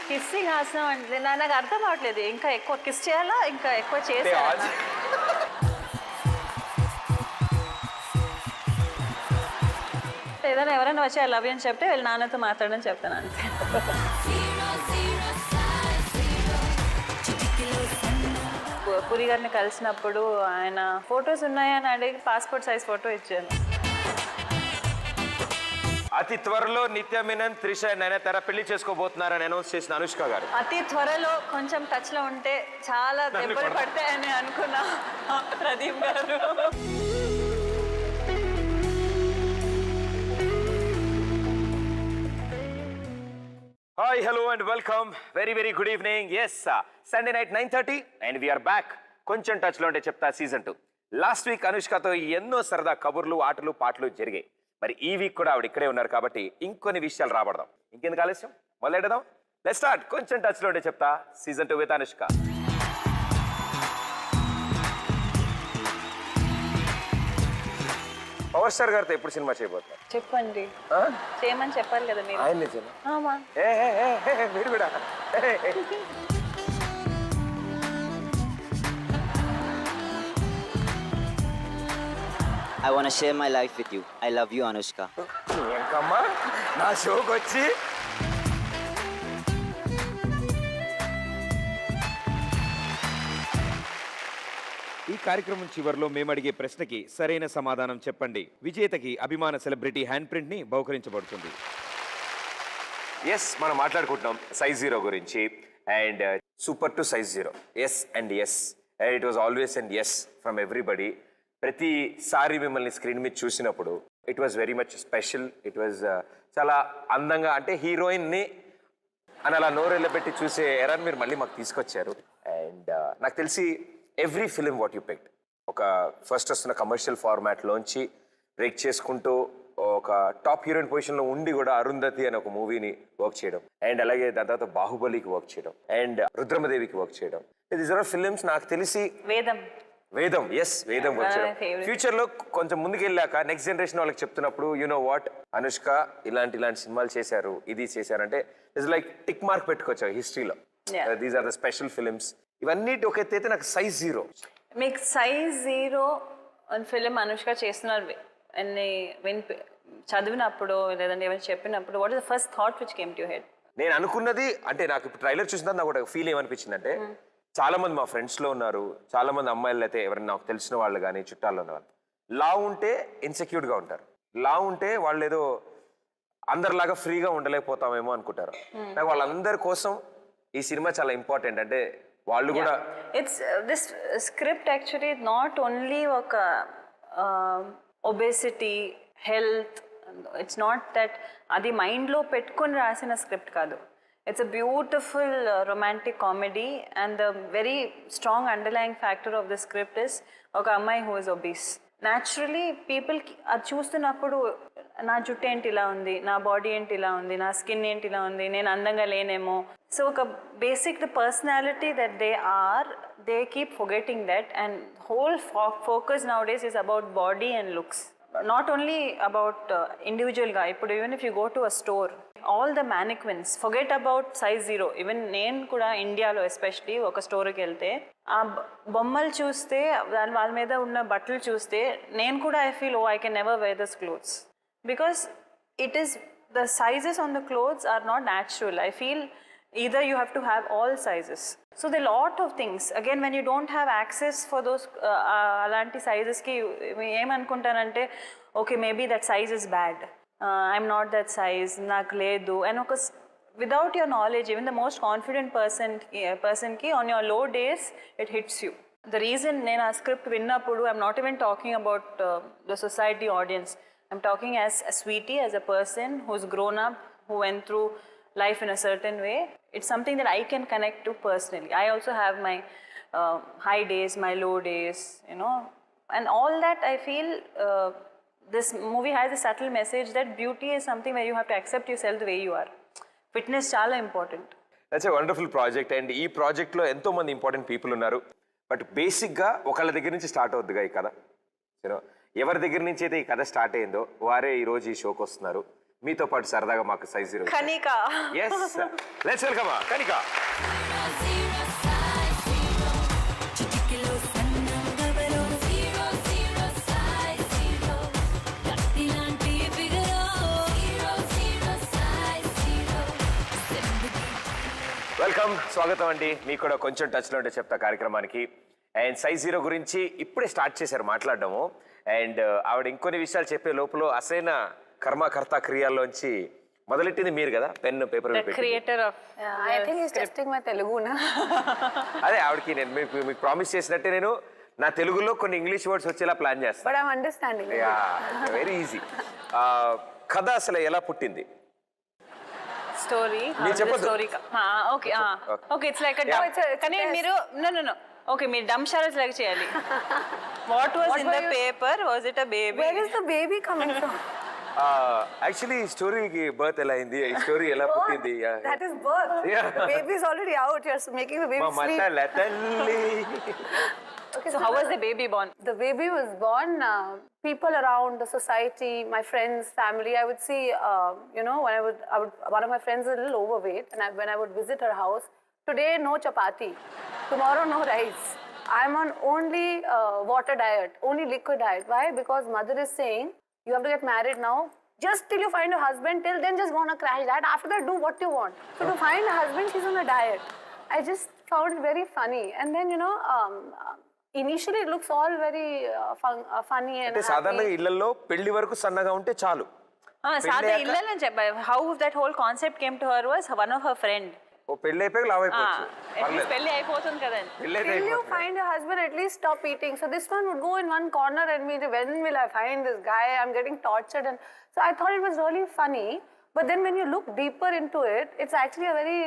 Kissing హాస్యం అంటే నాకు అర్థం అవట్లేదు. ఇంకా ఎక్కువ కిస్ చేయాలా, ఇంకా ఎక్కువ చేయాలా? ఏదైనా ఎవరైనా వచ్చి ఐ లవ్ యూ అని చెప్తే వీళ్ళ నాన్నతో మాట్లాడని చెప్తాను అంతే. పూరి గారిని కలిసినప్పుడు ఆయన ఫొటోస్ ఉన్నాయని అడిగి పాస్పోర్ట్ సైజ్ ఫోటో ఇచ్చాను. అతి త్వరలో నిత్య మీనన్, త్రిష, నయనతార పెళ్లి చేసుకోబోతున్నారని అనౌన్స్ చేసిన అనుష్క గారు అతి త్వరలో కొంచెం టచ్ లో ఉంటే చాలా దెబ్బలు పడతాయని అనుకున్నా ప్రదీప్ గారు. Hi, hello and welcome. Very very good evening. Yes, Sunday night 9:30 and we are back. కొంచెం టచ్ లో ఉంటే చెప్తా సీజన్ 2. లాస్ట్ వీక్ అనుష్కతో ఎన్నో సరదా కబుర్లు, ఆటలు, పాటలు జరిగాయి. మరి ఈ వీక్ కూడా ఆవిడ ఇక్కడే ఉన్నారు కాబట్టి ఇంకొన్ని విషయాలు రాబడదాం. ఇంకెందుకు ఆలస్యం, మొదలెడదాం. Let's start. కొంచెం టచ్ లో ఉంటే చెప్తా season 2 with Anushka. Power star గారితో ఎప్పుడు సినిమా చేయబోతున్నారు? చెప్పండి, చేయమని చెప్పాలి కదా మీరు. ఆయన మీరు కూడా. I want to share my life with you. I love you, Anushka. ఇంకమ్మా నా షోకి వచ్చి ఈ కార్యక్రమం చివరిలో మేము అడిగే ప్రశ్నకి సరైన సమాధానం చెప్పండి. విజేతకి అభిమాన సెలబ్రిటీ హ్యాండ్ ప్రింట్ ని బహుకరించబడుతుంది. ఎస్, మనం మాట్లాడుకుంటున్నాం సైజ్ 0 గురించి. And super to size 0. Yes and yes, and it was always and yes from everybody. ప్రతిసారి మిమ్మల్ని స్క్రీన్ మీద చూసినప్పుడు it was very much special. It was చాలా అందంగా, అంటే హీరోయిన్ని అని అలా నోరెళ్ళబెట్టి చూసే ఎరాని మీరు మళ్ళీ మాకు తీసుకొచ్చారు. అండ్ నాకు తెలిసి every film what you picked ఒక ఫస్ట్ వస్తున్న కమర్షియల్ ఫార్మాట్లోంచి బ్రేక్ చేసుకుంటూ ఒక టాప్ హీరోయిన్ పొజిషన్లో ఉండి కూడా అరుంధతి అనే ఒక మూవీని వర్క్ చేయడం, అండ్ అలాగే దాని తర్వాత బాహుబలికి వర్క్ చేయడం, అండ్ రుద్రమదేవికి వర్క్ చేయడం. దీస్ ఆర్ ఫిలిమ్స్ నాకు తెలిసి వేదం, ఎస్, వేదం వర్క్ చేయడం. ఫ్యూచర్ లో కొంచెం ముందుకెళ్ళాక నెక్స్ట్ జనరేషన్ వాళ్ళకి చెప్తున్నప్పుడు యు నో వాట్ అనుష్క ఇలాంటి సినిమాలు చేశారు, ఇది చేశారు అంటే ఇట్స్ లైక్ టిక్ మార్క్ పెట్టుకోవచ్చు హిస్టరీలో. These are the special films. ఇవన్నీ ఒక ఎత్తైతే నాకు సైజ్ 0. మీకు సైజ్ 0 అని ఫిలిం అనుష్క చేస్తున్నారు అని చదివినప్పుడు లేదంటే ఏమైనా చెప్పినప్పుడు what is the first thought which came to head? నేను అనుకున్నది అంటే నాకు ఇప్పుడు ట్రైలర్ చూసిన తర్వాత నాకు ఒక ఫీల్ ఏమనిపించింది అంటే చాలా మంది మా ఫ్రెండ్స్ లో ఉన్నారు, చాలా మంది అమ్మాయిలు అయితే ఎవరైనా నాకు తెలిసిన వాళ్ళు కానీ చుట్టాల్లో ఉన్నవాళ్ళు లా ఉంటే ఇన్సెక్యూర్ గా ఉంటారు. లా ఉంటే వాళ్ళు ఏదో అందరిలాగా ఫ్రీగా ఉండలేకపోతామేమో అనుకుంటారు. నాకు వాళ్ళందరి కోసం ఈ సినిమా చాలా ఇంపార్టెంట్. అంటే వాళ్ళు కూడా it's this script actually not only ఒక obesity, health, it's not that అది మైండ్లో పెట్టుకొని రాసిన స్క్రిప్ట్ కాదు. It's a beautiful romantic comedy, and the very strong underlying factor of the script is oka ammai who is obese. Naturally people adi చూస్తున్నప్పుడు నా జుట్టు ఏంటి ఇలా ఉంది, నా బాడీ ఏంటి ఇలా ఉంది, నా స్కిన్ ఏంటి ఇలా ఉంది, నేను అందంగా లేనేమో. సో ఒక basic the personality that they are, they keep forgetting that, and whole focus nowadays is about body and looks. Not only about individual guy. Ippudu even if you go to a store, all the mannequins, forget about size 0. Even నేను కూడా ఇండియాలో especially ఒక స్టోర్కి వెళ్తే ఆ బొమ్మలు చూస్తే వాళ్ళ మీద ఉన్న బట్టలు చూస్తే నేను కూడా I feel I can never wear this clothes because it is the sizes on the clothes are not natural. I feel either you have to have all sizes. So there are lot of things. Again, when you don't have access for those alanti sizes ki em anukuntanante okay maybe that size is bad, I'm not that size, nak ledu, and without your knowledge even the most confident person ki on your low days it hits you. The reason nenu aa script vinnappudu I'm not even talking about the society audience. I'm talking as a sweetie, as a person who's grown up, who went through life in a certain way. It's something that I can connect to personally. I also have my high days, my low days, you know, and all that. I feel this movie has a subtle message that beauty is something where you have to accept yourself the way you are. Fitness chala important. That's a wonderful project, and ee project lo ento mandi important people unnaru. But basic ga okalla దగ్గర నుంచి start అవుద్దిగా ఈ కథ. ఎవరి దగ్గర నుంచి అయితే ఈ కథ స్టార్ట్ అయిందో వారే ఈ రోజు ఈ షోకి వస్తున్నారు. మీతో పాటు సరదాగా మాకు size 0 Kanika yes let's welcome Kanika. Welcome, స్వాగతం అండి. మీకు కూడా కొంచెం టచ్లో ఉంటే చెప్తా కార్యక్రమానికి. అండ్ సైజ్ 0 గురించి ఇప్పుడే స్టార్ట్ చేశారు మాట్లాడడము. అండ్ ఆవిడ ఇంకొన్ని విషయాలు చెప్పే లోపల అసలైన కర్మకర్త క్రియాల్లోంచి మొదలెట్టింది మీరు కదా, pen paper creator of I think he's testing my Telugu na. అదే ఆవిడకి నేను మీకు ప్రామిస్ చేసినట్టే నేను నా తెలుగులో కొన్ని ఇంగ్లీష్ వర్డ్స్ వచ్చేలా ప్లాన్ చేస్తాను. But I'm understanding. Very easy. కథ అసలు ఎలా పుట్టింది? స్టోరీ మీరు చెప్పొద్దు. Story okay okay it's like కానీ మీరు నో ఓకే మీరు డమ్ షారస్ లాగా చేయాలి. What was in the paper, was it a baby? Where is the baby coming from? Actually ఈ స్టోరీకి బర్త్ ఎలా అయింది, ఈ స్టోరీ ఎలా పుట్టింది? That is birth. Yeah. Baby is already out. You're making the baby మా sleep. మట్టల తల్లి. Okay, So how was the baby born? The baby was born. People around the society, my friends, family. I would see, when I would. One of my friends is a little overweight, and when I would visit her house, today no chapati, tomorrow no rice. I'm on only water diet, only liquid diet. Why? Because mother is saying you have to get married now. Just till you find a husband, till then just go on a crash diet. After that, do what you want. So to find a husband, she's on a diet. I just found it very funny, and then initially it looks all very funny and అంటే సాధారణంగా ఇళ్లలో పెళ్లి వరకు సన్నగా ఉంటే చాలు. సాదా ఇల్లని చెప్పా. How that whole concept came to her was one of her friend. ఓ పెళ్లి అయిపోయి లావ్ అయిపోవచ్చు. పెళ్లి అయిపోతుంది కదండి. పెళ్లి అయితే Till you find a husband, at least stop eating. So this one would go in one corner and me, when will I find this guy? I'm getting tortured. And so I thought it was really funny. But then when you look deeper into it, it's actually a very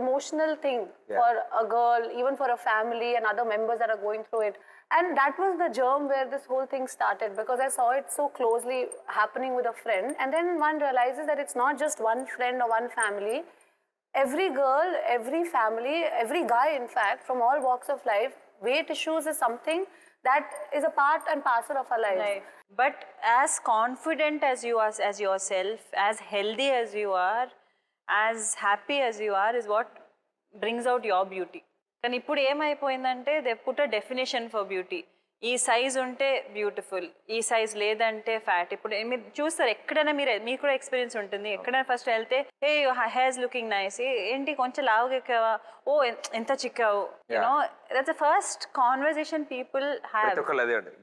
emotional thing for a girl, even for a family and other members that are going through it. And that was the germ where this whole thing started, because I saw it so closely happening with a friend. And then one realizes that it's not just one friend or one family. Every girl, every family, every guy, in fact, from all walks of life, weight issues is something that is a part and parcel of our life. But as confident as you are, as yourself, as healthy as you are, as happy as you are, is what brings out your beauty. కానీ ఇప్పుడు ఏమైపోయిందంటే they put a definition for beauty. ఈ size ఉంటే beautiful, ఈ size లేదంటే fat. ఇప్పుడు మీరు చూస్తారు ఎక్కడైనా, మీకు కూడా ఎక్స్పీరియన్స్ ఉంటుంది. ఎక్కడైనా ఫస్ట్ వెళ్తే ఏ హెయిర్స్ లుకింగ్ నైస్, ఏంటి కొంచెం లావుగా ఎక్కావా, ఓ ఎంత చిక్కావు, you know that's the first conversation people have.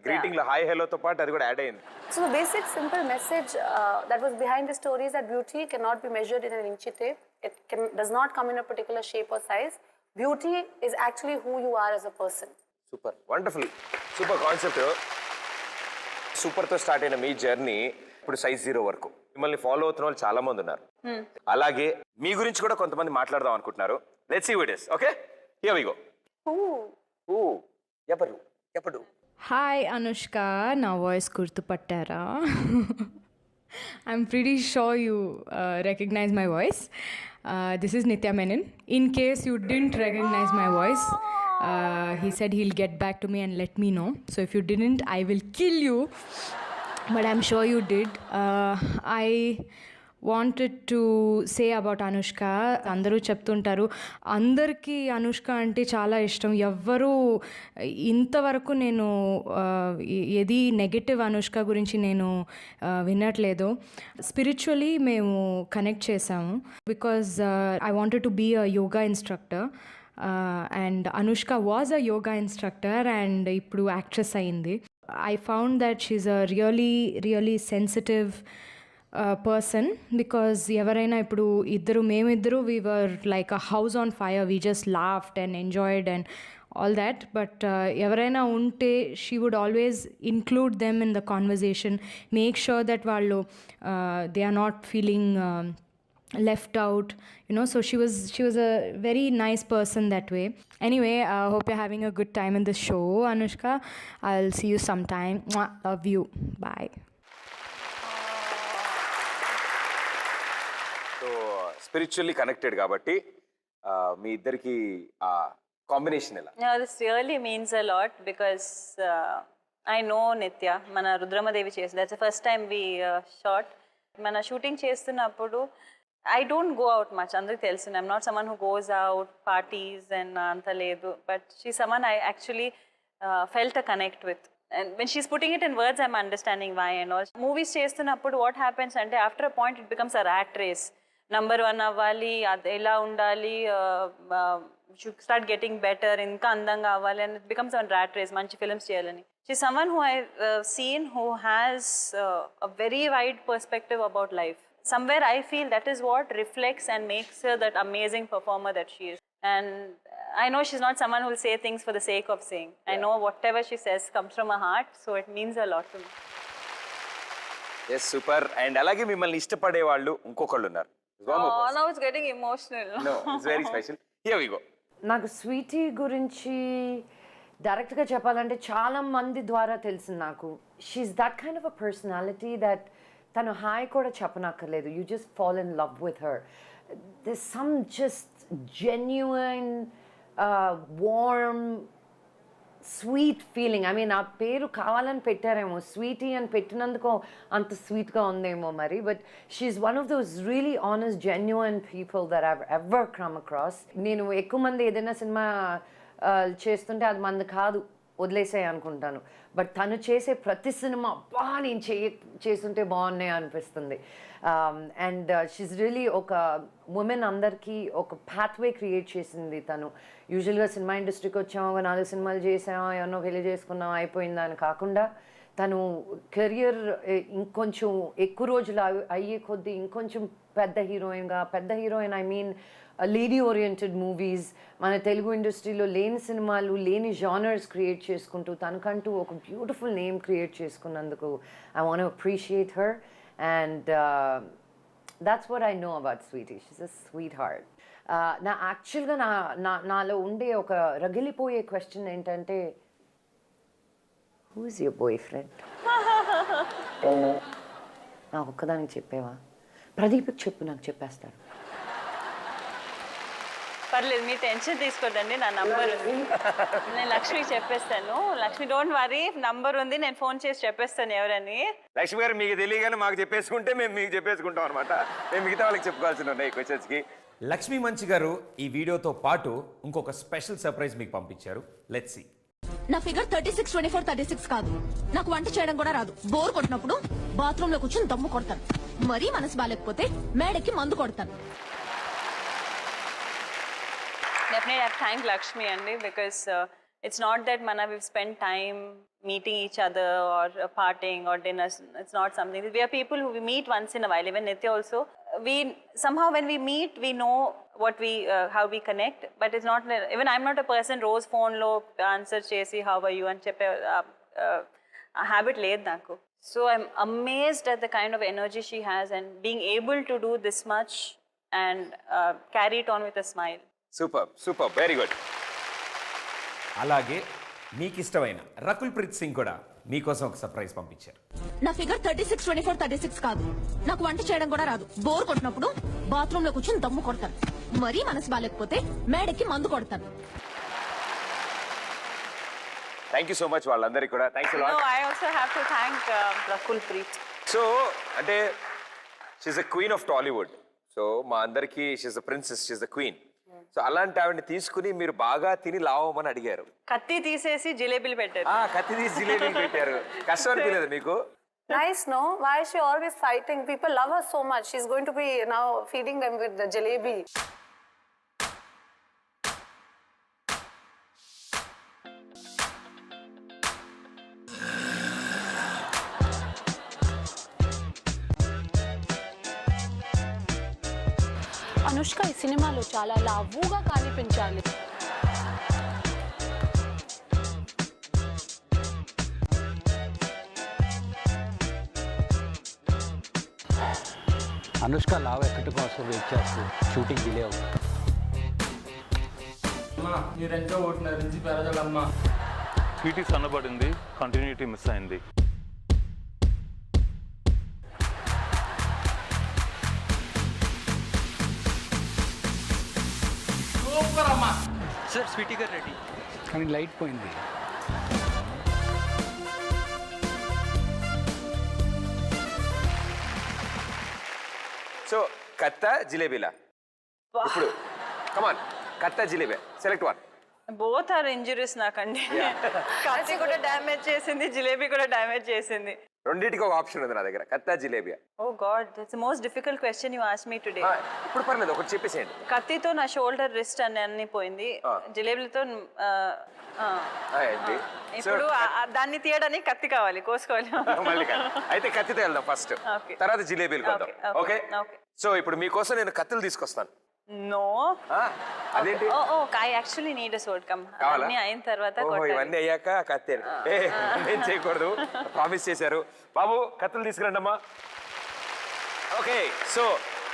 Greeting లో హాయ్ హలో తో పాటు అది కూడా యాడ్ అయింది. So the basic simple message that was behind the story is that beauty cannot be measured in an inch tape. It does not come in a particular shape or size. Beauty is actually who you are as a person. Super, wonderful, super concept. Super తో start అయిన మీ journey ఇప్పుడు size 0 వరకు మిమ్మల్ని follow అవుతున్న వాళ్ళు చాలా మంది ఉన్నారు. అలాగే మీ గురించి కూడా కొంతమంది మాట్లాడదాం అనుకుంటున్నారు. Let's see videos. Okay, here we go. ఎవరు హాయ్ అనుష్క, నా వాయిస్ గుర్తుపట్టారా? I'm pretty sure you recognize my voice. This is Nitya Menon. In case you didn't recognize my voice, he said he'll get back to me and let me know. So if you didn't, I will kill you. But I'm sure you did. I wanted to say about Anushka. అందరూ చెప్తుంటారు అందరికీ అనుష్క అంటే చాలా ఇష్టం. ఎవ్వరూ ఇంతవరకు నేను ఏది నెగటివ్ అనుష్క గురించి నేను వినట్లేదు. స్పిరిచువలీ మేము కనెక్ట్ చేసాము because I wanted to be a yoga instructor. And Anushka was a yoga instructor and ఇప్పుడు యాక్ట్రెస్ అయింది. I found that she's a really sensitive person because ఎవరైనా ఇప్పుడు మేమిద్దరు we were like a house on fire. We just laughed and enjoyed and all that. But ఎవరైనా ఉంటే she would always include them in the conversation, make sure that వాళ్ళు they are not feeling left out, so she was a very nice person that way. Anyway, hope you're having a good time in this show, Anushka. I'll see you sometime. Mwah, love you, bye. So spiritually connected కాబట్టి మీ ఇద్దరికి ఆ combination ఎలా? This really means a lot because I know Nitya, మన రుద్రమదేవి చేసి, that's the first time we shot. మన shooting చేస్తున్నప్పుడు I don't go out much. అందరికి తెలుసు. I'm not someone who goes out, parties and అంత లేదు. But she's someone I actually felt a connect with. And when she's putting it in words, I'm understanding why and all. Movies చేస్తున్నప్పుడు what happens అంటే after a point it becomes a rat race. Number 1 అవ్వాలి, అది ఎలా ఉండాలి, should start getting better, ఇంకా అందంగా అవ్వాలి, and it becomes a rat race. మంచి ఫిల్మ్స్ చేయాలని. She's someone who I've seen who has a very wide perspective about life. Somewhere I feel that is what reflects and makes her that amazing performer that she is. And I know she's not someone who will say things for the sake of saying. I know whatever she says comes from her heart, so it means a lot to me. Yes super. And అలాగే మిమ్మల్ని ఇష్టపడే వాళ్ళు ఇంకొకళ్ళు ఉన్నారు. Oh, now it's getting emotional. No, it's very special. Here we go. నాకు Sweety గురించి డైరెక్ట్గా చెప్పాలంటే చాలా మంది ద్వారా తెలిసింది నాకు. She's that kind of a personality that తను హాయ్ కూడా చెప్పనక్కర్లేదు, you just fall in love with her. This some just genuine warm sweet feeling. I mean ఆ పేరు కావాలని పెట్టారేమో, స్వీటీ అని పెట్టినందుకు అంత స్వీట్గా ఉందేమో మరి. But she's one of those really honest genuine people that I've ever come across. నేను ఎక్కువ మంది ఏదైనా సినిమా చేస్తుంటే అది మంది కాదు, వదిలేసాయి అనుకుంటాను. బట్ తను చేసే ప్రతి సినిమా నేను చేస్తుంటే బాగున్నాయి అనిపిస్తుంది. అండ్ షీఈస్ రియలీ ఒక ఉమెన్ అందరికీ ఒక పాత్వే క్రియేట్ చేసింది తను. యూజువల్గా సినిమా ఇండస్ట్రీకి వచ్చాము, 4 సినిమాలు చేసాము, ఎవరినో పెళ్లి చేసుకున్నాం, అయిపోయిందా అని కాకుండా తను కెరియర్ ఇంకొంచెం ఎక్కువ రోజులు అయ్యే కొద్దీ ఇంకొంచెం పెద్ద heroine I mean lady oriented movies, మన తెలుగు ఇండస్ట్రీలో లేని సినిమాలు, లేని జానర్స్ క్రియేట్ చేసుకుంటూ తనకంటూ ఒక బ్యూటిఫుల్ నేమ్ క్రియేట్ చేసుకున్నందుకు I want to appreciate her. And that's what I know about Sweetie. She's a sweetheart. నా యాక్చువల్గా నాలో ఉండే ఒక రగిలిపోయే క్వశ్చన్ ఏంటంటే, who is your boy friend? నా ఒక్కదానికి చెప్పేవా? ప్రదీప్కి చెప్పు, నాకు చెప్పేస్తాడు. పర్లేదు, మీ టెన్షన్ తీసుకోదండి, నా నంబర్ ఉంది, నేను లక్ష్మికి చెప్పేస్తాను. లక్ష్మి డోంట్ వరీ, నంబర్ ఉంది, నేను ఫోన్ చేసి చెప్పేస్తాను ఎవరని. లక్ష్మి గారు మీకు తెలియగానే మాకు చెప్పేసుకుంటే మేము మీకు చెప్పేసుకుంటాం అనమాట. మేము మిగతా వాళ్ళకి చెప్పుకోవాల్సి ఉన్నాయి క్వశ్చన్స్కి. లక్ష్మీ మంచి గారు ఈ వీడియోతో పాటు ఇంకొక స్పెషల్ సర్ప్రైజ్ మీకు పంపించారు. Let's see. నా ఫిగర్ 36, 24, 36 కాదు. నాకు వంట చేయడం కూడా రాదు. బోర్ కొట్టినప్పుడు బాత్రూమ్ లో కూర్చొని దమ్ము కొడతాను. మరీ మనసు బాలేకపోతే మేడకి మందు కొడతాను. Definitely, I have thanked Lakshmi Andi because it's not that we've spent time meeting each other or partying or dinners. It's not something. We are people who we meet once in a while. Even Nitya also. We somehow when we meet, we know what we how we connect. But it's not even I'm not a person rose phone lo answer chesi how are you and cheppe a habit led naku. So I'm amazed at the kind of energy she has and being able to do this much and carry it on with a smile. Super super, very good. అలాగే మీకు ఇష్టమైన రకుల్ ప్రీత్ సింగ్ కూడా మీకోసం ఒక surprise పంపించారు. నా figure 36, 24, 36 కాదు. నాకు వంట చేయడం కూడా రాదు. బోర్ కొట్టినప్పుడు బాత్రూమ్ లో కూర్చొని దమ్ము కొడతాను. మరీ మనసు బాలేకపోతే మేడకి మందు కొడతాను. థ్యాంక్ యూ సో మచ్ వాళ్ళందరికీ కూడా. Thanks No, I also have to thank Rakul Preet. So అంటే she's the queen of Tollywood. So మా అందరికీ she's the princess, she's the queen. So అలాంటి ఆవిడని తీసుకుని మీరు బాగా తిని లావమని అడిగారు. కత్తి తీసేసి జిలేబీలు పెట్టారు. కత్తి తీసి జిలేబీలు పెట్టారు. కష్టం అనిపించలేదు మీకు? Nice, no? Why is she always fighting? People love her so much. She's going to be now feeding them with the jalebi. Anushka ఈ సినిమాలో చాలా లావుగా కనిపించాలి. అనుష్క లావ్ ఎక్కడి కోసం వెయిట్ చేస్తూ షూటింగ్ డిలే అవుతుంది. మీరెంతో ఓటున్నారు నుంచి పెరగాలమ్మా. స్వీటీ సన్నబడింది, కంటిన్యూటీ మిస్ అయింది. సూపర్ అమ్మా. సార్ స్వీటీ గారు రెడీ, కానీ లైట్ పోయింది. సో కత్త జిలేబీలా ఇప్పుడు కమాన్ కత్త jalebi select one. Both are injuries నాకండి. కత్తి కూడా డ్యామేజ్ చేసింది, జిలేబీ కూడా డ్యామేజ్ చేసింది. రెండింటికి ఒక ఆప్షన్ ఉంది నా దగ్గర, కత్త జిలేబియా. Oh god, that's the most difficult question you asked me today. ఇప్పుడు పర్లేదు ఒకటి చెప్పేసేయండి. కత్తితో నా షోల్డర్ రిస్ట్ అన్ని పోయింది, జిలేబీలతో ఇప్పుడు దాన్ని తీయడానికి కత్తి కావాలి, కోసుకోవాలి. మళ్ళీ అయితే కత్తితో వెళ్దాం ఫస్ట్, తర్వాత జిలేబీలు కొద్దాం. ఓకే, సో ఇప్పుడు మీకోసం నేను కత్తులు తీసుకొస్తాను. నో, అదేంటి? I actually need a sword come. అన్ని అయిన తర్వాత ఇవన్నీ అయ్యాక కత్తి ఏం చేయకూడదు, ప్రామిస్ చేశారు. బాబు కత్తులు తీసుకురండి అమ్మా. ఓకే, సో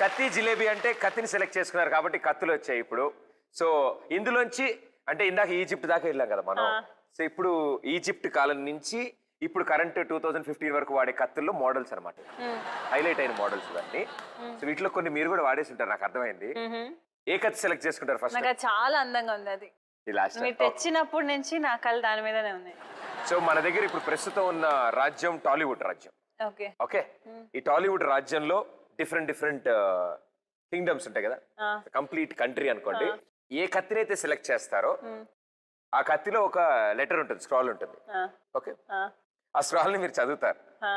కత్తి జిలేబీ అంటే కత్తిని సెలెక్ట్ చేసుకున్నారు కాబట్టి కత్తులు వచ్చాయి ఇప్పుడు. సో ఇందులోంచి అంటే ఇందాక ఈజిప్ట్ దాకా వెళ్ళాం కదా మనం. సో ఇప్పుడు ఈజిప్ట్ కాలం నుంచి ఇప్పుడు కరెంట్ 2015 వరకు వాడే కత్తుల్లో మోడల్స్ అనమాట, హైలైట్ అయిన మోడల్స్ ఇవన్నీ. సో వీటిలో కొన్ని మీరు కూడా వాడేసి ఉంటారు, నాకు అర్థమైంది. ఏ కత్తి సెలెక్ట్ చేసుకుంటారు ఫస్ట్? నాకు చాలా అందంగా ఉంది అది, మీరు తెచ్చినప్పటి నుంచి నా కళ్ళు దాని మీదనే ఉన్నాయి. సో మన దగ్గర ఇప్పుడు ప్రస్తుతం ఉన్న రాజ్యం టాలీవుడ్ రాజ్యం. ఓకే ఓకే, ఈ టాలీవుడ్ రాజ్యంలో డిఫరెంట్ కింగ్డమ్స్ ఉంటాయి కదా, కంప్లీట్ కంట్రీ అనుకోండి. ఏ కత్తిని అయితే సెలెక్ట్ చేస్తారో ఆ కత్తిలో ఒక లెటర్ ఉంటుంది, స్క్రాల్ ఉంటుంది. ఓకే, ఆ స్క్రాల్ ని మీరు చదువుతారు. ఆ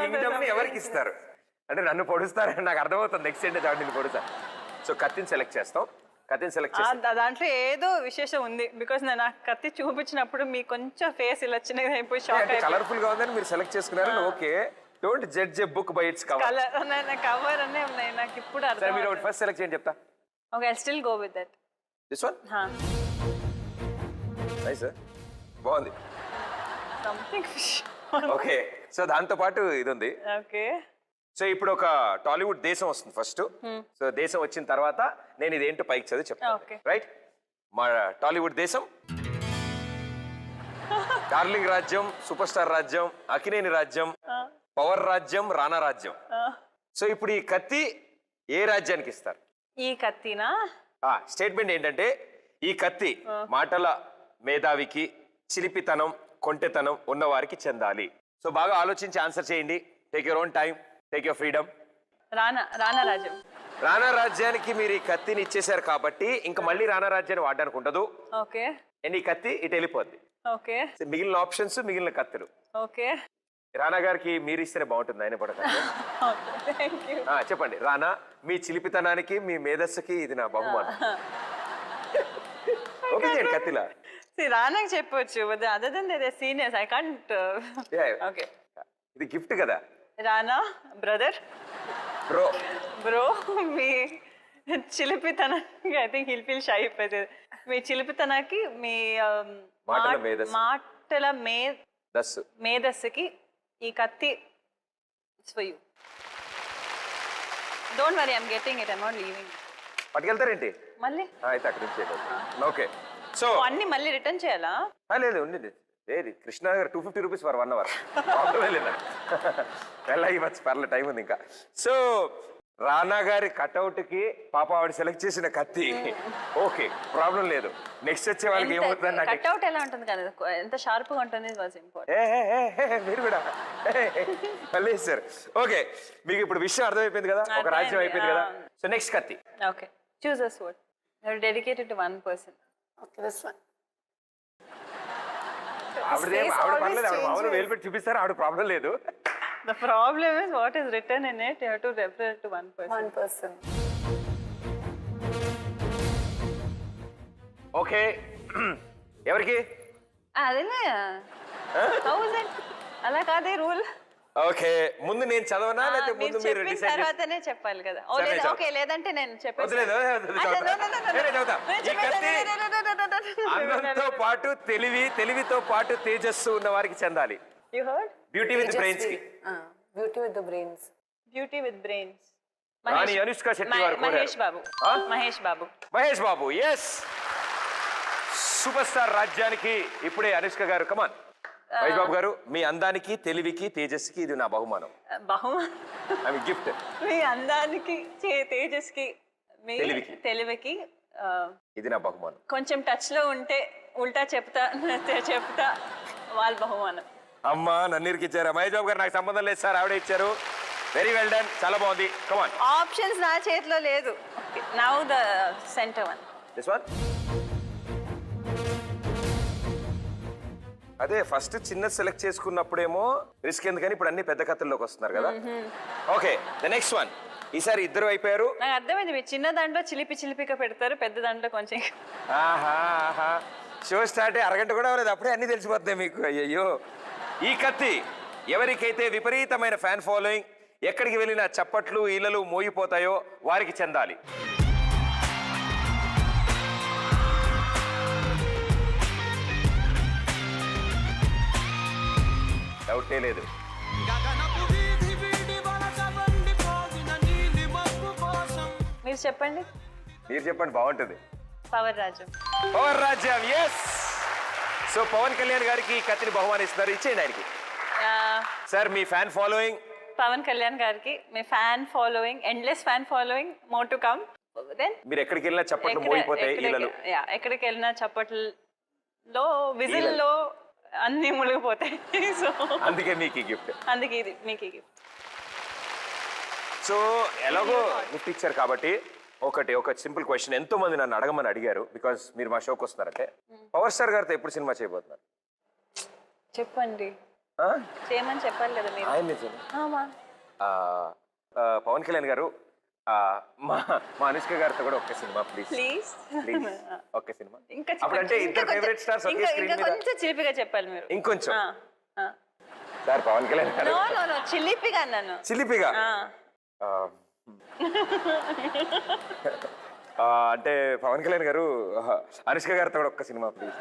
కింగ్డమ్ ని ఎవరికి ఇస్తారు అంటే నన్ను పొడుస్తారని నాకు అర్థమవుతుంది. నెక్స్ట్ ఏంటి నిన్ను పొడుస్తారు. సో కత్తిని సెలెక్ట్ చేస్తాం, కత్తిని సెలెక్ట్ చేస్తాం. దాంట్లో ఏదో విశేషం ఉంది, బికాస్ నేను ఆ కత్తి చూపించినప్పుడు మీ కొంచెం ఫేస్ ఇలా చిన్నగా అయిపోయి షాక్. కలర్ఫుల్ గా ఉందని మీరు సెలెక్ట్ చేసుకున్నారు. Okay, don't judge a book by its cover. Cover అనే ఉన్నాయి నాకు ఇప్పుడు అర్థం. మీరు ఒకటి ఫస్ట్ సెలెక్ట్ చేయండి చెప్తా. Okay, I still go with that. This one nice, బాగుంది. ఓకే, సో దాంతో పాటు ఇది ఉంది. ఓకే, సో ఇప్పుడు ఒక టాలీవుడ్ దేశం వస్తుంది ఫస్ట్. సో దేశం వచ్చిన తర్వాత నేను ఇదేంటో పైకి చదివి చెప్తాను. రైట్, మా టాలీవుడ్ దేశం డార్లింగ్ రాజ్యం, సూపర్ స్టార్ రాజ్యం, అకినేని రాజ్యం, పవర్ రాజ్యం, రానా రాజ్యం. సో ఇప్పుడు ఈ కత్తి ఏ రాజ్యానికి ఇస్తారు? ఈ కత్తినా? స్టేట్మెంట్ ఏంటంటే ఈ కత్తి మాటల మేధావికి, చిలిపితనం, కొంటెతనం ఉన్నవారికి చెందాలి. సో బాగా ఆలోచించి ఆన్సర్ చేయండి. Take your own time, take your freedom. రానా రాజ్యం. రానా రాజ్యానికి మీరు ఈ కత్తిని ఇచ్చేశారు కాబట్టి ఇంకా మళ్ళీ రానా రాజ్యాన్ని వాడడానికి ఉండదు. ఓకే, అండ్ ఈ కత్తి ఇటు వెళ్ళిపోద్ది. ఓకే, మిగిలిన ఆప్షన్స్, మిగిలిన కత్తులు ఓకే. రానా గారికి మీరు ఇస్తేనే బాగుంటుంది, ఆయన కూడా. చెప్పండి రానా, మీ చిలిపితనానికి, మీ మేధస్సుకి ఇది నా బహుమానం. ఓకే చేయండి కత్తిలా. రానాకి చెప్పొచ్చు, other then they seniors I can't. Okay, ఇది గిఫ్ట్ కదా. రానా బ్రదర్, బ్రో మీ చిలిపితనానికి, I think he'll feel shy అయిపోతుంది. మీ చిలిపితనానికి, మీ మాటల మేధస్సుకి ఈ కత్తి it's for you. Don't worry, I'm getting it, I'm not leaving. పట్టుకెళ్తారేంటి మళ్ళీ? అయితే అక్కడ నుంచి. ఓకే, సో అన్ని మళ్ళీ రిటర్న్ చేయాలా? లేదు, ఉంది. కృష్ణ గారు 250 రూపీస్ ఫర్ 1 అవర్. ప్రాబ్లం లేదు, ఇవ్వచ్చు, పర్లేదు, టైం ఉంది ఇంకా. సో రానా గారి కట్అవుట్ కి పాప ఆవిడ సెలెక్ట్ చేసిన కత్తి. ఓకే, ప్రాబ్లం లేదు. నెక్స్ట్ వచ్చే వాళ్ళకి ఏమవుతుంది? కట్అవుట్ ఎలా ఉంటుంది కదా, ఎంత షార్ప్ గా ఉంటుంది, వాజ్ ఇంపార్టెంట్. మీరు కూడా మళ్ళీ సార్. ఓకే, మీకు ఇప్పుడు విషయం అర్థమైపోయింది కదా, ఒక రాజ్యం అయిపోయింది కదా. సో నెక్స్ట్ కత్తి. Okay, choose a sword. They are dedicated to one person. Okay, this one. ఆవిడ పర్లేదు, ఆవిడ మామూలు వేలు పెట్టి చూపిస్తారు, ఆవిడ ప్రాబ్లం లేదు. The problem is what is written in it. You have to refer to one person. One person. Okay, ఎవరికి? అదేలే, అలా కాదే రూల్. ఓకే, ముందు నేను చదవనా లేకపోతే ముందు మీరు డిసైడ్ తర్వాతనే చెప్పాలి కదా? ఓకే, లేదంటే నేను చెప్పేది. అందంతో పాటు తెలివితో పాటు తేజస్సు ఉన్న వారికి చెందాలి. You heard? Beauty with brains కి. Beauty with the brains. Beauty with brains. రాణి అనుష్క శెట్టి గారు. Mahesh Babu, yes. Super star రాజ్యానికి ఇప్పుడే అనుష్క గారు. కమాన్ మహేష్ బాబు గారు, మీ అందానికి, తెలివికి, తేజస్కి ఇది నా బహుమానం. గిఫ్ట్. మీ అందానికి, తేజస్కి, మీ తెలివికి ఇది నా బహుమానం. కొంచెం టచ్ లో ఉంటే ఉల్టా చెప్తా వాళ్ళ బహుమానం. అమ్మా నన్ను ఇరికిచ్చారా? మహేష్ బాబు గారు నాకు సంబంధం లేదు సార్, ఆవిడే ఇచ్చారు. వెరీ వెల్ డన్, చాలా బాగుంది. కమాన్. ఆప్షన్స్ నా చేతిలో లేదు. Now the centre one. This one. అదే ఫస్ట్ చిన్న సెలెక్ట్ చేసుకున్నప్పుడేమో రిస్క్ ఎందుకని ఇప్పుడు అన్ని పెద్ద కథల్లోకి వస్తున్నారు కదా. Okay, the next one. ఈసారి ఇద్దరు అయిపోయారు. నాకు అర్థమైంది, మీరు చిన్న దాంట్లో చిలిపిగా పెడతారు, పెద్ద దాంట్లో కొంచెం. ఆహా, షో స్టార్ట్ అరగంట కూడా అవ్వలేదు, అప్పుడే అన్ని తెలిసిపోతున్నాయి మీకు. అయ్యయ్యో. ఈ కత్తి ఎవరికైతే విపరీతమైన ఫ్యాన్ ఫాలోయింగ్, ఎక్కడికి వెళ్ళినా చప్పట్లు ఈలలు మోగిపోతాయో వారికి చెందాలి. డౌటే లేదు. మీరు చెప్పండి. మీరు చెప్పండి, బాగుంటుంది. పవర్ రాజ్యం. పవర్ రాజ్యం, ఎస్. సో పవన్ కళ్యాణ్ గారికి ఈ కత్తిని బహుమానిస్తున్నారు, ఇచ్చేయండి ఆయనకి. సార్ మీ ఫ్యాన్ ఫాలోయింగ్. పవన్ కళ్యాణ్ గారికి మీ fan following, endless fan following, more to come. Then మీరు ఎక్కడికి వెళ్ళినా చప్పట్లు మోగిపోతాయి ఈలలు. ఎక్కడికి వెళ్ళినా చప్పట్లో విజిల్లో అన్ని మునిగిపోతాయి. సో అందుకే మీకు ఈ గిఫ్ట్. అందుకే ఇది మీకు ఈ గిఫ్ట్. సో ఎలాగో గిఫ్ట్ ఇచ్చారు కాబట్టి ఒక సింపుల్ క్వశ్చన్. ఎంతో మంది నన్ను అడగమని అడిగారు, బికాస్ మీరు మా షోకి వస్తున్నారంటే. పవర్ స్టార్ గారితో ఎప్పుడు సినిమా చేయబోతున్నారు? చెప్పండి, చేయమని చెప్పాలి కదా మీరు. ఆయన పవన్ కళ్యాణ్ గారు మా అనుష్క గారితో కూడా ఒక్క సినిమా ప్లీజ్. ప్లీజ్ ఒక్క సినిమా. అప్పుడంటే ఇద్దరు ఫేవరెట్ స్టార్స్ ఒకే స్క్రీన్ మీద. కొంచెం చిలిపిగా చెప్పాలి మీరు. ఇంకొంచెం సార్ పవన్ కళ్యాణ్ గారు. నో చిలిపిగా అన్నాను. చిలిపిగా అంటే పవన్ కళ్యాణ్ గారు అనుష్క గారితో కూడా ఒక్క సినిమా ప్లీజ్.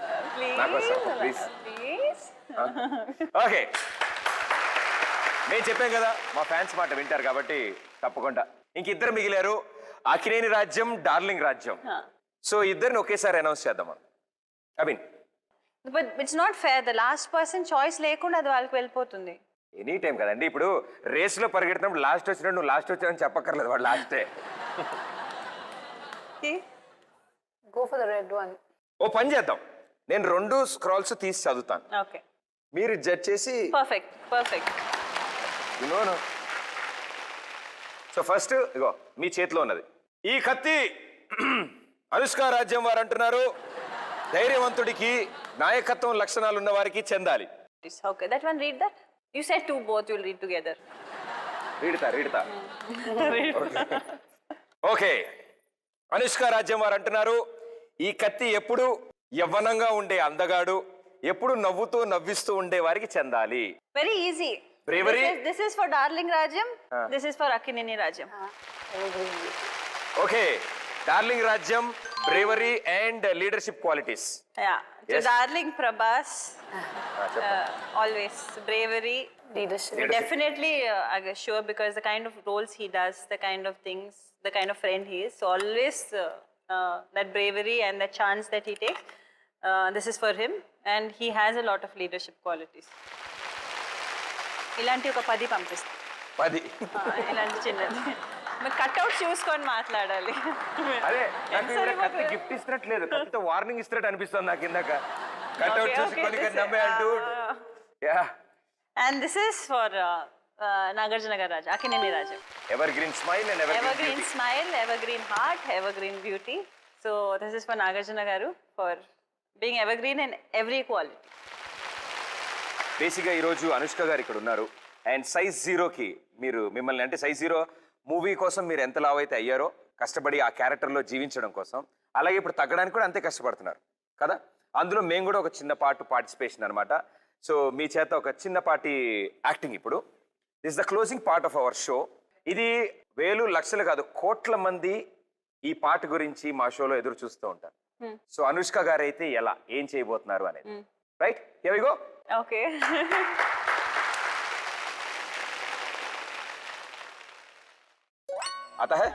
ప్లీజ్. ఓకే, నేను చెప్పాను కదా మా ఫ్యాన్స్ మాట వింటారు కాబట్టి తప్పకుండా. ఇంకిద్దరు మిగిలారు, అక్కినేని రాజ్యం, డార్లింగ్ రాజ్యం. సో ఇద్దరిని ఒకేసారి అనౌన్స్ చేద్దాం. I mean but it's not fair. The last person choice లేకుండా అది వాళ్ళకి వెళ్ళిపోతుంది. ఎనీ టైం కదండి. ఇప్పుడు రేస్లో పరిగెడుతున్నప్పుడు లాస్ట్ వచ్చినట్టు నువ్వు లాస్ట్ వచ్చావని చెప్పక్కర్లేదు, వాడు లాస్టే. Go for the red one. ఓ పని చేద్దాం, నేను 2 స్క్రాల్స్ తీసి చదువుతాను, ఓకే మీరు జడ్జ్ చేసి. పర్ఫెక్ట్. నో. సో ఫస్ట్ ఇగో మీ చేతిలో ఉన్నది ఈ కత్తి. అనుష్క రాజ్యం వారు అంటున్నారు, ధైర్యవంతుడికి నాయకత్వం లక్షణాలు ఉన్న వారికి చెందాలి. Okay, that one read that. You said to both will read together. రీడ్తా. ఓకే, అనుష్క రాజ్యం వారు అంటున్నారు, ఈ కత్తి ఎప్పుడు యవ్వనంగా ఉండే అందగాడు, ఎప్పుడు నవ్వుతూ నవ్విస్తూ ఉండే వారికి చెందాలి. Very easy. Bravery. This is for Darling Rajam. This is for Akkineni Rajam. Okay, Darling Rajam, bravery and leadership qualities. Yeah. So Yes. Darling Prabhas, always bravery, Leadership. Definitely, I'm sure, because the kind of roles he does, the kind of things, the kind of friend he is. So always that bravery and the chance that he takes. This is for him, and he has a lot of leadership qualities. ఇలాంటి ఒక 10 పంపిస్తాను. 10 ఇలాంటి చిన్నది. మీరు cutout చూసుకొని మాట్లాడాలి. అదే కత్తి గిఫ్ట్ ఇస్తున్నట్లేదు, కత్తితో వార్నింగ్ ఇస్తున్నట్టు అనిపిస్తుంది నాకు ఇందాక. కట్అవుట్ చూసుకొని నమ్మేయండు. Yeah. And this is for Nagarjuna గారు Raja, Akkineni Raja. Evergreen smile and evergreen smile, evergreen heart, evergreen beauty. So this is for Nagarjuna గారు for being evergreen in every quality. బేసిక్గా ఈరోజు అనుష్క గారు ఇక్కడ ఉన్నారు, అండ్ సైజ్ 0కి మీరు మిమ్మల్ని, అంటే సైజ్ 0 మూవీ కోసం మీరు ఎంత లావ్ అయితే అయ్యారో కష్టపడి ఆ క్యారెక్టర్లో జీవించడం కోసం, అలాగే ఇప్పుడు తగ్గడానికి కూడా అంతే కష్టపడుతున్నారు కదా. అందులో మేము కూడా ఒక చిన్నపాటు పార్టిసిపేషన్ అనమాట. సో మీ చేత ఒక చిన్నపాటి యాక్టింగ్ ఇప్పుడు. This the closing part of our show. ఇది వేలు లక్షలు కాదు, కోట్ల మంది ఈ పాట గురించి మా షోలో ఎదురు చూస్తూ ఉంటారు. సో అనుష్క గారు అయితే ఎలా, ఏం చేయబోతున్నారు అనేది. Right, here we go. Okay. आता है?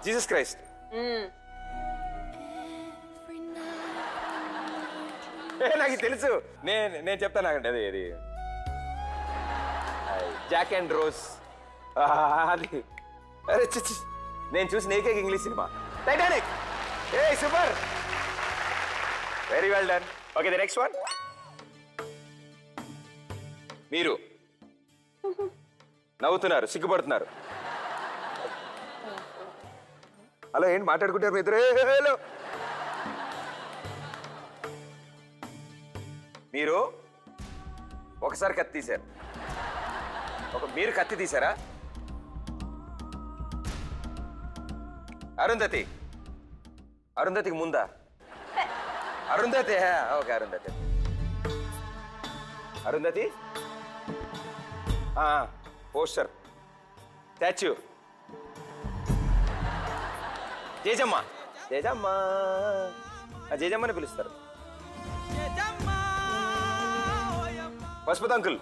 Jesus Christ. నాకు తెలుసు, నేను చెప్తాను అండి. అది జాక్ అండ్ రోజ్. అది అరే నేను చూసిన ఏకైక English cinema Titanic. Hey, super! Very well done. Okay, the next one. మీరు నవ్వుతున్నారు, సిగ్గుపడుతున్నారు. హలో, ఏంటి మాట్లాడుకుంటారు మీ ఇద్దరు? హలో. మీరు ఒకసారి కత్తి తీశారు. మీరు కత్తి తీశారా? అరుంధతి, అరుంధతికి ముందా? Arundhati, okay, Arundhati. Arundhati poster, statue. Jejamma, Jejamma, జేజమ్మని పిలుస్తారు. పశుపతి అంకుల్.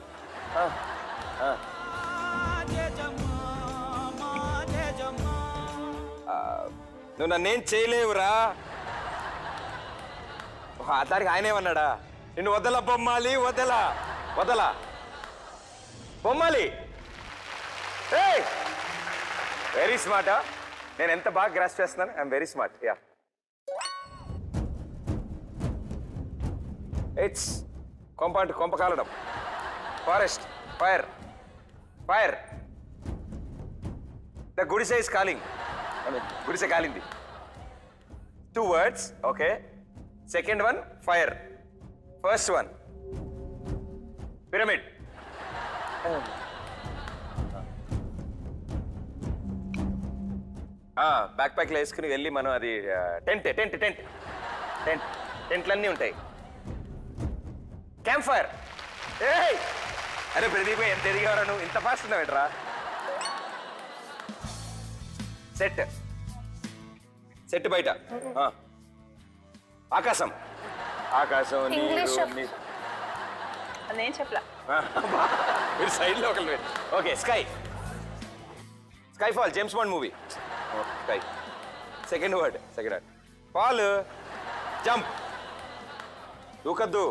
నువ్వు నన్నేం చేయలేవురా. దానికి ఆయనేమన్నాడా? నిన్ను వదల బొమ్మాలి, వదలా వదలా బొమ్మాలి. వెరీ స్మార్టా. నేను ఎంత బాగా గ్రాస్ చేస్తున్నాను. I'm very smart. Yeah, it's కొంప కాలడం. Forest, fire, fire. ద గుడిసె ఇస్ కాలింగ్. గుడిసె కాలింది. 2 words. Okay. Second one fire. First one pyramid. Back ప్యాక్లో వేసుకుని వెళ్ళి మనం అది టెంట్ టెంట్ టెంట్ టెంట్ టెంట్లన్నీ ఉంటాయి. Camp fire. అరే ప్రదీప్, ఎంత ఎదిగారా నువ్వు? ఇంత ఫాస్ట్ ఉన్నావు ఏంట్రా? సెట్, సెట్ బయట. ఆకాశం, ఆకాశం. నేను చెప్పలా. మీరు సైడ్లో ఒకరు. Okay, sky, skyfall, James Bond movie. Sky. Second word, second word fall. Jump, దూకద్దు,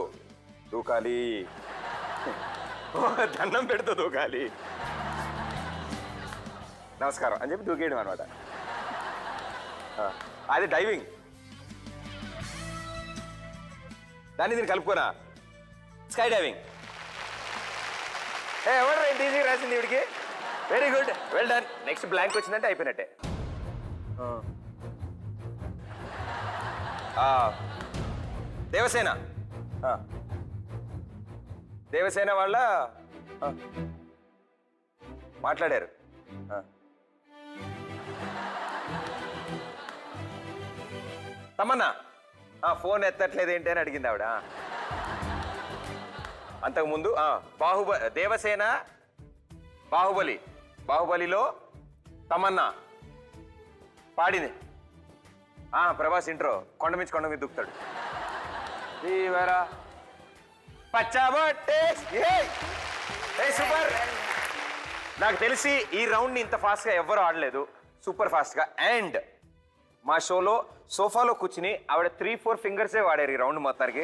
దూకాలి. దండం పెడుతూ దూకాలి. నమస్కారం అని చెప్పి దూకేయడం అనమాట. అది డైవింగ్. దాన్ని దీన్ని కలుపుకోనా? Sky diving. ఎవరు ఏంటి ఈజీ రాసింది వీడికి? Very good, well done. Next blank వచ్చిందంటే అయిపోయినట్టే. దేవసేన, దేవసేన వాళ్ళ మాట్లాడారు. తమన్నా ఫోన్ ఎత్తట్లేదు ఏంటి అని అడిగింది ఆవిడ. అంతకుముందు దేవసేన, బాహుబలి, బాహుబలిలో తమన్నా పాడింది. ప్రభాస్ ఇంట్రో, కొండ మీద దూకుతాడు. సూపర్. నాకు తెలిసి ఈ రౌండ్ని ఇంత ఫాస్ట్గా ఎవ్వరూ ఆడలేదు. సూపర్ ఫాస్ట్గా. అండ్ మా షోలో సోఫాలో కూర్చుని ఆవిడ 3-4 ఫింగర్సే వాడారు ఈ రౌండ్ మొత్తానికి.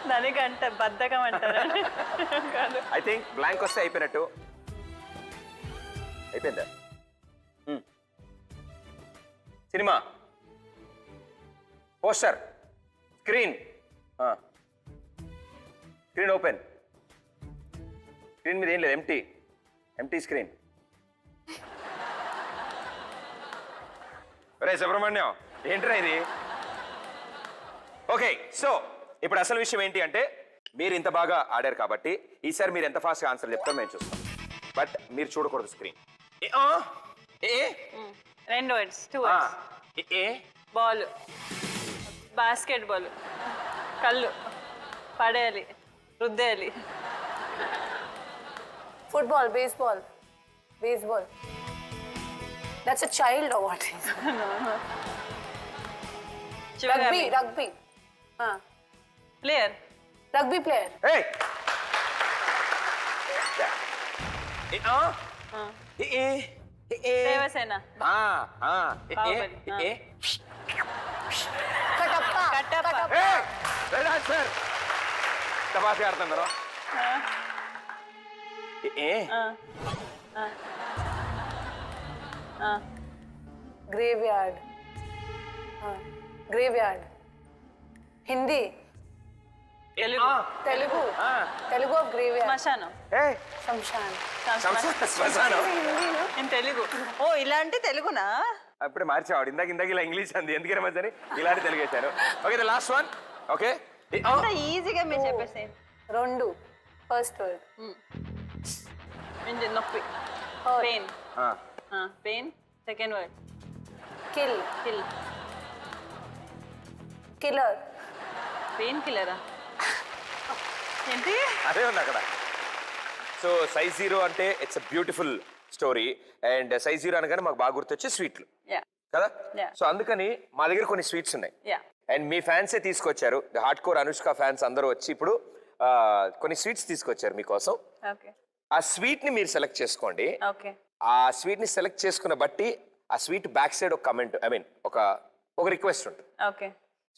దానికంట బద్ధకం అంటారా? ఐ థింక్ బ్లాంక్ వస్తే అయిపోయినట్టు. అయిపోయిందా? Cinema, poster, screen. Screen open. Screen మీద ఏం లేదు, ఎంటీ, ఎంటీ స్క్రీన్. ఒరే సుబ్రహ్మణ్యం, ఏంట్రా ఇది? ఓకే, సో ఇప్పుడు అసలు విషయం ఏంటి అంటే, మీరు ఇంత బాగా ఆడారు కాబట్టి ఈసారి మీరు ఎంత ఫాస్ట్గా ఆన్సర్ చెప్తారో మేము చూస్తాం. బట్ మీరు చూడకూడదు screen. 2 words, 2 words. Ball, basket ball, కళ్ళు, పడేయాలి, రుద్దేయాలి. Football, baseball, baseball. That's a child or what? Rugby, rugby. Player. Rugby player. Hey! Devasena. Katappa. Katappa. Sir తపాసి ఆడుతున్నారు. Graveyard. Graveyard. Hindi. Telugu Telugu. Telugu of graveyard. శ్మశానం. Shamshan. శ్మశానం Hindi, no? నేను తెలుగు. ఓ ఇలాంటి తెలుగునా? అప్పుడే మార్చేవాడు ఇందాక ఇలా ఇంగ్లీష్ అంది ఎందుకని మధ్యని ఇలాంటి తెలుగు వేశాను. Okay the last one. Okay అంత ఈజీగా మీరు చెప్పేసి. Rondu. First word. నొప్పి. Pain. Pain. Second word. Kill. Kill. Killer. Pain కిల్లరా? ఏంటి? అదే ఉంది అక్కడ. సో సైజ్ 0 అంటే it's a beautiful story and size 0 అనగానే మాకు బాగా గుర్తొచ్చే స్వీట్లు యా కదా. Yeah. సో అందుకని మా దగ్గర కొన్ని స్వీట్స్ ఉన్నాయి యా. అండ్ మీ ఫ్యాన్సే తీసుకొచ్చారు. హార్డ్ కోర్ అనుష్క ఫ్యాన్స్ అందరూ వచ్చి ఇప్పుడు కొన్ని స్వీట్స్ తీసుకొచ్చారు మీకోసం. ఓకే ఆ స్వీట్ ని మీరు సెలెక్ట్ చేసుకోండి. ఓకే ఆ స్వీట్ ని సెలెక్ట్ చేసుకున్న బట్టి ఆ స్వీట్ బ్యాక్ సైడ్ ఒక కమెంట్ ఐ మీన్ ఒక రిక్వెస్ట్ ఉంటుంది. ఓకే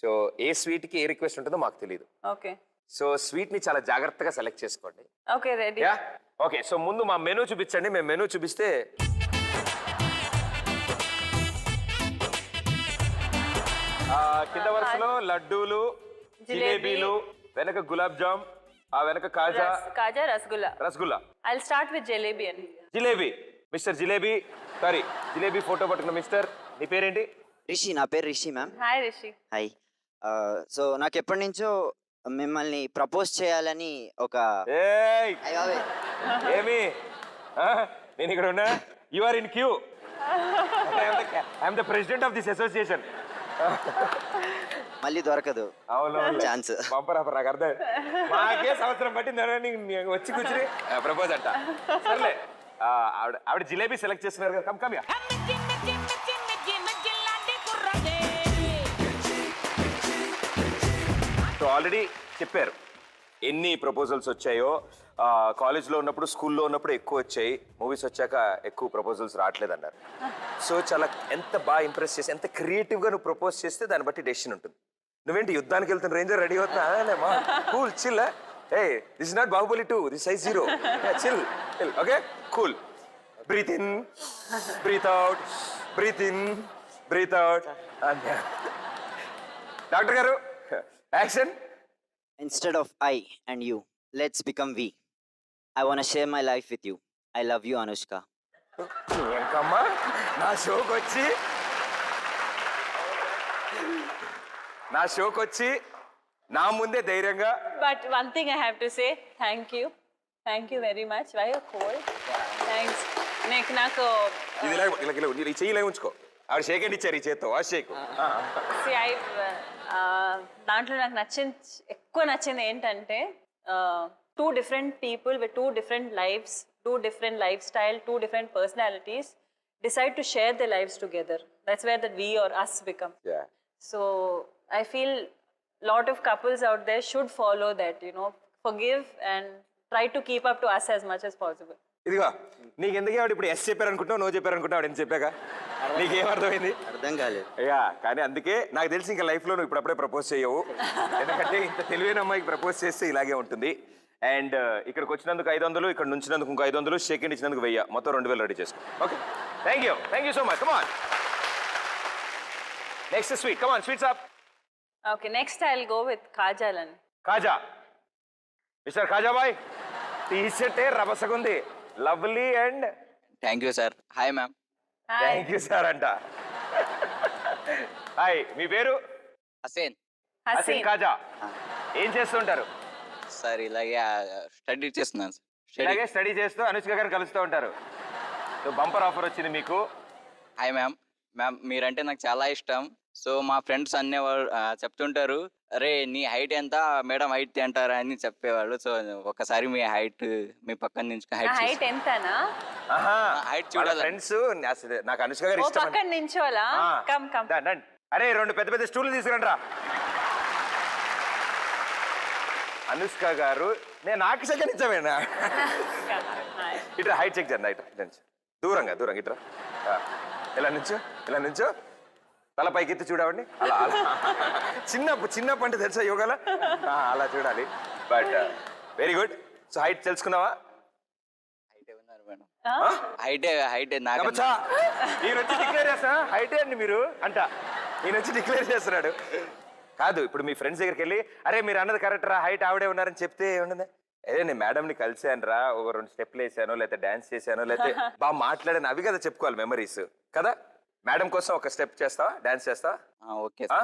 సో ఏ స్వీట్ కి ఏ రిక్వెస్ట్ ఉంటుందో మాకు తెలియదు. ఓకే సో స్వీట్ ని చాలా జాగ్రత్తగా సెలెక్ట్ చేసుకోండి. Okay ready. Yeah okay. So ముందు మా మెనూ చూపించండి. మేము మెనూ చూపిస్తే కింద వరుసలో లడ్డూలు, జిలేబీలు, వెనక గులాబ్ జామ్, ఆ వెనక kaja, kaja rasgulla. Rasgulla. I'll start with jalebi అండి. Jalebi. Mister jalebi sorry jalebi photo పట్టుకున్న మిస్టర్, నీ పేరేంటి? రిషి, నా పేరు Rishi ma'am. Hi Rishi. Hi. So నాకు ఎప్పటి నుంచో మిమ్మల్ని ప్రపోజ్ చేయాలని ఒక ఏయ్ అయ్య బాబోయ్. ఏమి నేను ఇక్కడ ఉన్నా. You are in queue. I'm the president of this association. మళ్ళీ దొరకదు అవును ఛాన్స్. బంపర్ ఆఫర్ నాకు అర్థం. మాకే సంవత్సరం పట్టింది వచ్చి కూర్చుని ప్రపోజ్ అంట. సర్లే ఆవిడ జిలేబీ సెలెక్ట్ చేస్తున్నారు కదా. Come come yeah. So already చెప్పారు ఎన్ని ప్రపోజల్స్ వచ్చాయో. కాలేజ్లో ఉన్నప్పుడు స్కూల్లో ఉన్నప్పుడు ఎక్కువ వచ్చాయి, మూవీస్ వచ్చాక ఎక్కువ ప్రపోజల్స్ రావట్లేదు అన్నారు. సో చాలా ఎంత బాగా ఇంప్రెస్ చేసి ఎంత క్రియేటివ్గా నువ్వు ప్రపోజ్ చేస్తే దాన్ని బట్టి డెసిషన్ ఉంటుంది. నువ్వేంటి యుద్ధానికి వెళ్తున్న రేంజర్ రెడీ అవుతున్నా cool chill. Hey this is not Baahubali 2, this size 0. Chill chill. Okay cool. Breathe in, breathe out, breathe in, breathe out. Doctor గారు action. Instead of I and you, let's become we. I want to share my life with you. I love you, Anushka. ఏంకమ్మా నా షోకి వచ్చి నా ముందే ధైర్యంగా. But one thing I have to say thank you very much. Why cold thanks. నాకు ఇది ఇలా చెయ్యి ఇలా ఉంచుకో. ఆవిడ షేక్ హ్యాండ్ ఇచ్చారు ఈ చేత్తో. ఆ షేక్ దాంట్లో నాకు ఎక్కువ నచ్చింది ఏంటంటే 2 different people with 2 different lives, 2 different lifestyle, 2 different personalities decide to share their lives together. That's where the we or us become. Yeah. So I feel lot of couples out there should follow that, forgive and try to keep up to us as much as possible. ఇదిగో నీకు ఎందుకే ఆవిడ ఇప్పుడు yes చెప్పారు అనుకుంటున్నావు, no చెప్పారు అనుకుంటున్నావు. ఆవిడ ఎంత చెప్పాక నీకేమర్థమైంది? అర్థం కాలేదు. అయ్యా కానీ అందుకే నాకు తెలిసి ఇంకా లైఫ్లో నువ్వు ఇప్పుడప్పుడే ప్రపోజ్ చేయవు. ఎందుకంటే ఇంత తెలివైన అమ్మాయికి ప్రపోజ్ చేస్తే ఇలాగే ఉంటుంది. అండ్ ఇక్కడికి వచ్చినందుకు 500, ఇక్కడ నుంచినందుకు ఇంకో 500, షేక్ హ్యాండ్ ఇచ్చినందుకు 1000, మొత్తం 2000 రెడీ చేసుకో. Okay thank you so much. Come on next sweet. Come on sweets up. Okay, next I'll go with కాజాలని. కాజా. మిస్టర్ కాజా బాయ్ టీ-షర్టే రభసగుంది. Lovely and thank you sir. Hi ma'am. Thank you sir అంట. Hi మీ పేరు? హసేన్. హసీన్ కాజా. ఏం చేస్తుంటారు? సార్ ఇలాగే స్టడీ చేస్తున్నాను సార్. ఇలాగే స్టడీ చేస్తూ అనుష్క గారిని కలుస్తూ ఉంటారు. సో బంపర్ ఆఫర్ వచ్చింది మీకు. Hi ma'am. మీరంటే నాకు చాలా ఇష్టం. సో మా ఫ్రెండ్స్ అనేవాళ్ళు చెప్తుంటారు, అరే నీ హైట్ ఎంత, మేడం హైట్ అంటారా అని చెప్పేవాళ్ళు. సో ఒకసారి మీ హైట్ మీ పక్కన నుంచి హైట్ ఎంతనా? హైట్ చూడాలి. ఫ్రెండ్స్ నాకు అనుష్క గారు ఇష్టం. పక్కన నించోలా? Come come. అరే 2 పెద్ద స్టూల్ తీసుకురండి రా. అనుష్క గారు నేను నాకు సెకండ్ ఇచ్చామేనా? ఇట్లా హైట్ చెక్ చేయండి. హైట్ దూరంగా ఇట్లా ఇలా నుంచో తల పైకి ఎత్తి చూడవండి. అలా చిన్న పంట తెలుసా యోగాలో అలా చూడాలి. But very good. So height తెలుసుకున్నావా? హైట్ నాకు మీరు వచ్చి డిక్లేర్ చేస్తా హైటే అండి మీరు అంట. ఈయన వచ్చి డిక్లేర్ చేస్తున్నాడు. కాదు ఇప్పుడు మీ ఫ్రెండ్స్ దగ్గరికి వెళ్ళి అరే మీరు అన్నది కరెక్ట్ రా, హైట్ ఆవిడే ఉన్నారని చెప్తే ఏముండదు, అదే నేను మేడంని కలిసాను రా, ఒక 2 స్టెప్లు వేసాను, లేకపోతే డాన్స్ చేశాను, లేకపోతే బాగా మాట్లాడాను, అవి కదా చెప్పుకోవాలి మెమరీస్ కదా. మేడం కోసం ఒక స్టెప్ చేస్తావా, డాన్స్ చేస్తావా? ఓకే ఆ?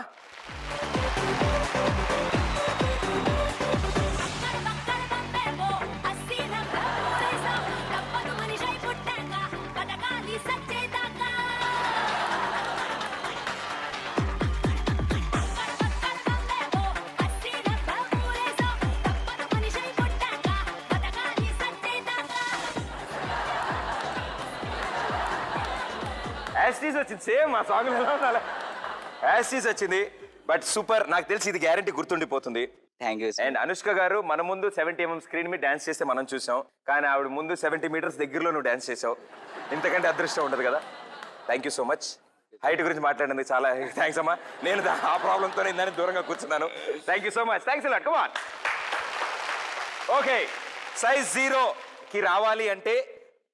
యాస్టీస్ వచ్చింది, సేమ్ మా సాంగ్ యాస్టీస్ వచ్చింది. బట్ సూపర్, నాకు తెలిసి ఇది గ్యారంటీ గుర్తుండిపోతుంది. Thank you. అండ్ అనుష్క గారు మన ముందు 70mm స్క్రీన్ మీద డాన్స్ చేస్తే మనం చూసాం, కానీ ఆవిడ ముందు 70 మీటర్స్ దగ్గరలో నువ్వు డాన్స్ చేసావు. ఇంతకంటే అదృష్టం ఉండదు కదా. Thank you so much. Height గురించి మాట్లాడినందుకు చాలా థ్యాంక్స్ అమ్మా. నేను ఆ ప్రాబ్లంతో దాన్ని దూరంగా కూర్చున్నాను. Thank you so much. Thanks a lot. Come on. Okay, size 0కి రావాలి అంటే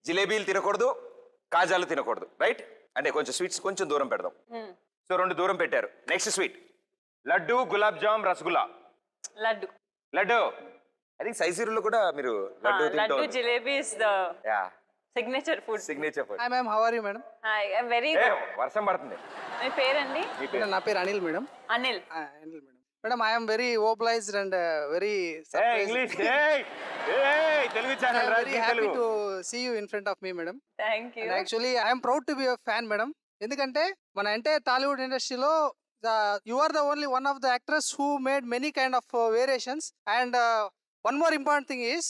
జిలేబీలు తినకూడదు, కాజాలు తినకూడదు, రైట్? అంటే కొంచెం స్వీట్స్ కొంచెం దూరం పెడదాం. సో 2 దూరం పెట్టారు. Next sweet laddu, gulab jam, rasgulla. Laddu. Laddu I think size 0లో కూడా మీరు లడ్డు లడ్డు తింటారు. Jalebi is the yeah, signature food. Signature food. Hi ma'am, how are you madam? Hi, I am very a good. వర్షం పడుతుంది. మీ పేరండి? మీ పేరు? నా పేరు Anil madam. Anil. Anil madam. Madam I am very obliged and very English Telugu channel very happy to see you in front of me madam. Thank you. Actually I'm proud to be a fan madam. ఎందుకంటే మన entire Tollywood ఇండస్ట్రీలో you are the only one of the actress who made many kind of variations and one more important thing is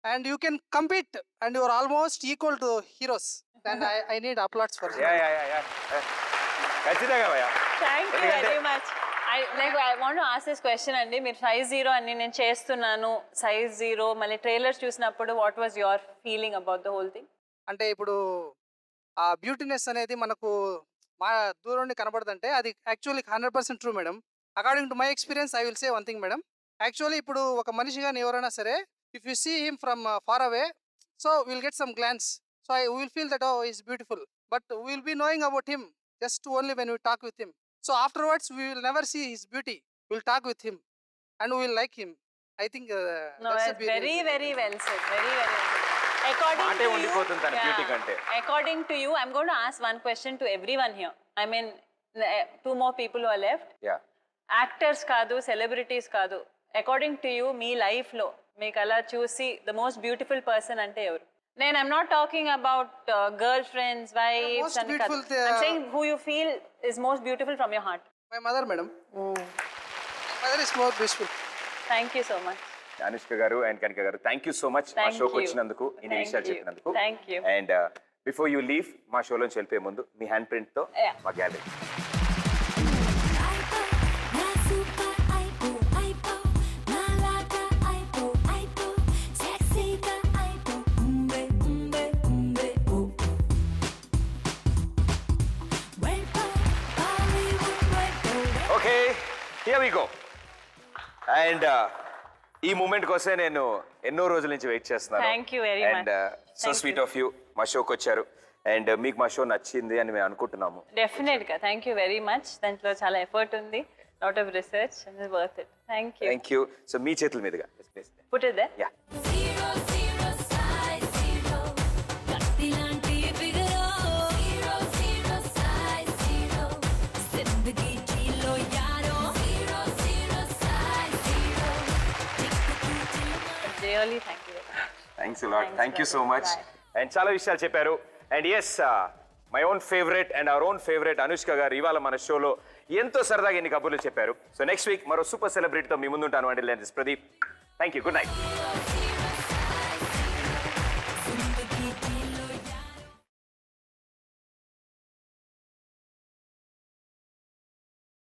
and you can compete and you are almost equal to heroes and I need applause for ఖచ్చితంగా భయ్యా. Thank you very much. I want to ask this question అండి. మీరు size 0 అని నేను చేస్తున్నాను, size 0 మళ్ళీ trailers చూసినప్పుడు what was your feeling about the whole thing? అంటే ఇప్పుడు ఆ బ్యూటీనెస్ అనేది మనకు మా దూరం నుండి కనబడుతుంటే అది actually 100% true madam. According to my experience I will say one thing madam. Actually ఇప్పుడు ఒక మనిషి కానీ ఎవరైనా సరే if you see him from far away so will get some glance so I will feel that oh is beautiful but will be knowing about him just only when we talk with him. So afterwards we will never see his beauty, will talk with him and will like him. I think very very well said. Very very మాటే ఉండిపోతుంది తన beauty కంటే. According to you, I'm going to ask one question to everyone here. I mean, 2 more people who are left. Yeah, actors కాదు, celebrities కాదు, according to you మీ లైఫ్లో మీకు అలా చూసి ద మోస్ట్ బ్యూటిఫుల్ పర్సన్ అంటే ఎవరు? నేను I'm not talking about girl friends, wives అని కాదు. I'm saying who you feel is most beautiful from your heart. My mother madam. Mother is more beautiful. Thank you so much. Anushka గారు and కనిక గారు thank you so much మా Thank షోకి you. వచ్చినందుకు, ఇన్ని Thank విషయాలు you. చెప్పినందుకు. Thank you. And before you leave మా షోలోంచి వెళ్ళిపోయే ముందు మీ హ్యాండ్ ప్రింట్ తో Yeah. మా gallery. Okay, here we go. And ఈ మూమెంట్ కోసమే నేను ఎన్నో రోజుల నుంచి వెయిట్ చేస్తున్నాను. Thank you very and so Thank sweet of you మా షోకి వచ్చారు అండ్ మీకు మా షో నచ్చింది అని మేము అనుకుంటున్నాము. డెఫినెట్గా థ్యాంక్ యూ వెరీ మచ్. దాంట్లో చాలా ఎఫర్ట్ ఉంది, lot of research and worth it. Thank you. Thank you. So మీ చేతుల మీదుగా put it there. Yeah. Really, thank you. Thanks lot. Thanks, thank you so much. bye. And చాలా విషయాలు చెప్పారు. And as my own favourite and our own favourite Anushka garu ఇవాళ మన షోలో ఎంతో సరదాగా ఎన్ని కబుర్లు చెప్పారు. సో నెక్స్ట్ వీక్ మరో సూపర్ సెలబ్రిటీతో మీ ముందుంటాను. అండి Pradeep. Thank you. Good night.